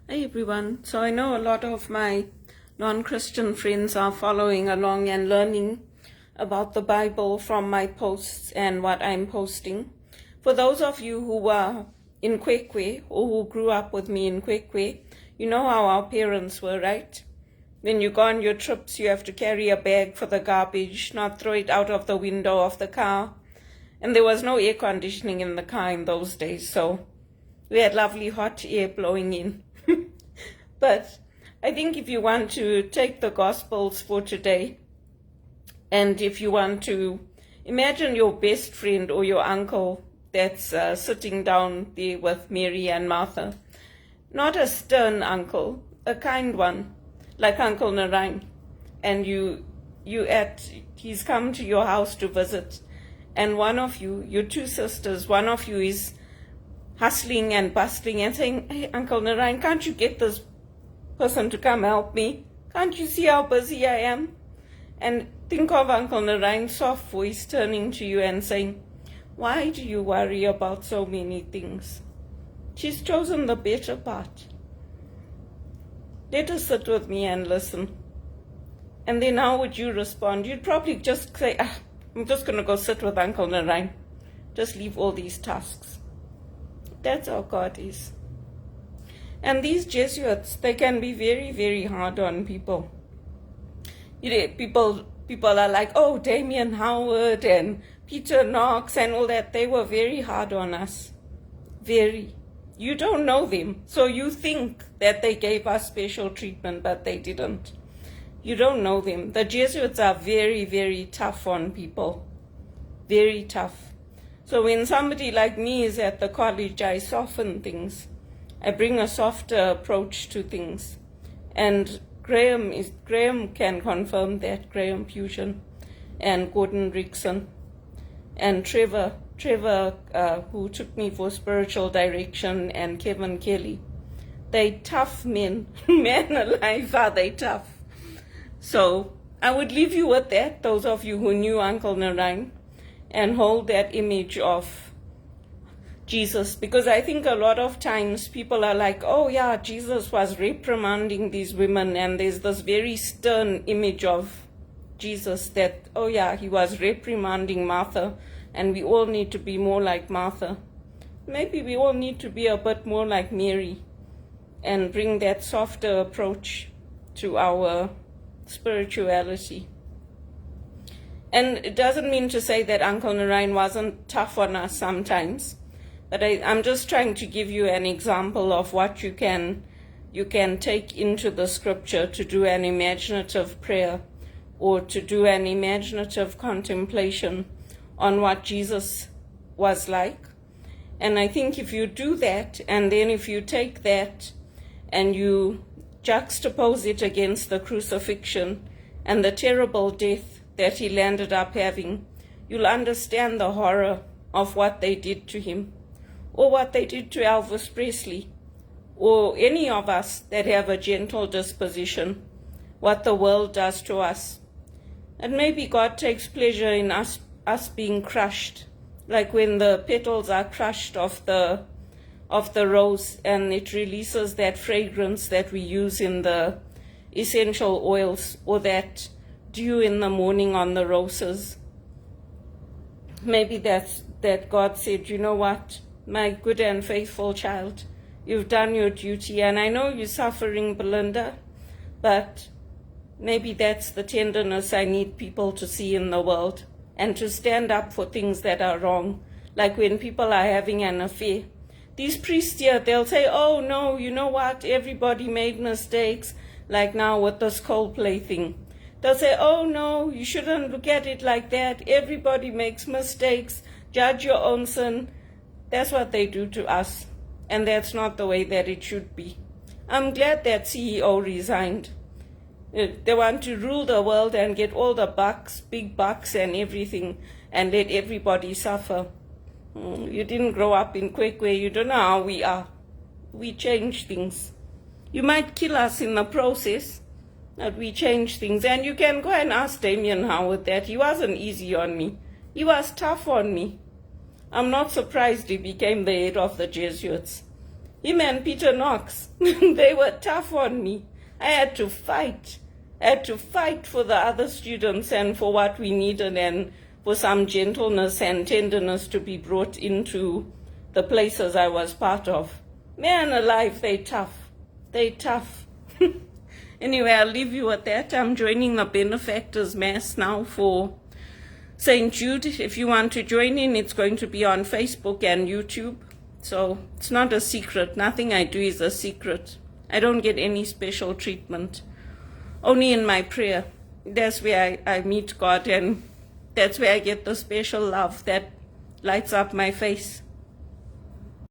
Hey everyone. So I know a lot of my non-Christian friends are following along and learning about the Bible from my posts and what I'm posting. For those of you who were in Kwekwe or who grew up with me in Kwekwe, you know how our parents were, right? When you go on your trips, you have to carry a bag for the garbage, not throw it out of the window of the car. And there was no air conditioning in the car in those days, so we had lovely hot air blowing in. But I think if you want to take the Gospels for today, and if you want to imagine your best friend or your uncle that's sitting down there with Mary and Martha, not a stern uncle, a kind one, like Uncle Narain, and he's come to your house to visit, and one of you, your two sisters, one of you is hustling and bustling and saying, "Hey, Uncle Narain, can't you get this person to come help me? Can't you see how busy I am?" And think of Uncle Narain's soft voice turning to you and saying, "Why do you worry about so many things? She's chosen the better part. Let her sit with me and listen." And then how would you respond? You'd probably just say, "I'm just going to go sit with Uncle Narain. Just leave all these tasks." That's how God is. And these Jesuits, they can be very, very hard on people. You know, people are like, "Oh, Damien Howard and Peter Knox and all that." They were very hard on us. Very. You don't know them, so you think that they gave us special treatment, but they didn't. You don't know them. The Jesuits are very, very tough on people. Very tough. So when somebody like me is at the college, I soften things. I bring a softer approach to things. And Graham can confirm that, Graham Fusion and Gordon Rickson and Trevor, who took me for spiritual direction, and Kevin Kelly. They tough men. Man alive, are they tough. So I would leave you with that, those of you who knew Uncle Narain, and hold that image of Jesus, because I think a lot of times people are like, "Oh yeah, Jesus was reprimanding these women," and there's this very stern image of Jesus that, "Oh yeah, he was reprimanding Martha, and we all need to be more like Martha." Maybe we all need to be a bit more like Mary and bring that softer approach to our spirituality. And it doesn't mean to say that Uncle Narain wasn't tough on us sometimes. But I'm just trying to give you an example of what you can take into the scripture to do an imaginative prayer or to do an imaginative contemplation on what Jesus was like. And I think if you do that, and then if you take that and you juxtapose it against the crucifixion and the terrible death that he landed up having, you'll understand the horror of what they did to him, or what they did to Elvis Presley, or any of us that have a gentle disposition, what the world does to us. And maybe God takes pleasure in us being crushed, like when the petals are crushed of the rose, and it releases that fragrance that we use in the essential oils, or that dew in the morning on the roses. Maybe that God said, "You know what, my good and faithful child, you've done your duty, and I know you're suffering, Belinda, but maybe that's the tenderness I need people to see in the world, and to stand up for things that are wrong, like when people are having an affair. These priests here, they'll say, 'Oh no, you know what, everybody made mistakes,' like now with this Coldplay thing. They'll say, 'Oh no, you shouldn't look at it like that, everybody makes mistakes, judge your own sin.' That's what they do to us, and that's not the way that it should be. I'm glad that CEO resigned. They want to rule the world and get all the bucks, big bucks and everything, and let everybody suffer. You didn't grow up in Kwekwe, you don't know how we are. We change things. You might kill us in the process, but we change things. And you can go and ask Damien Howard that. He wasn't easy on me. He was tough on me. I'm not surprised he became the head of the Jesuits. Him and Peter Knox, they were tough on me. I had to fight. I had to fight for the other students and for what we needed and for some gentleness and tenderness to be brought into the places I was part of. Man alive, they tough. They tough. Anyway, I'll leave you at that. I'm joining the Benefactors Mass now for St. Jude. If you want to join in, it's going to be on Facebook and YouTube. So it's not a secret. Nothing I do is a secret. I don't get any special treatment. Only in my prayer. That's where I meet God, and that's where I get the special love that lights up my face.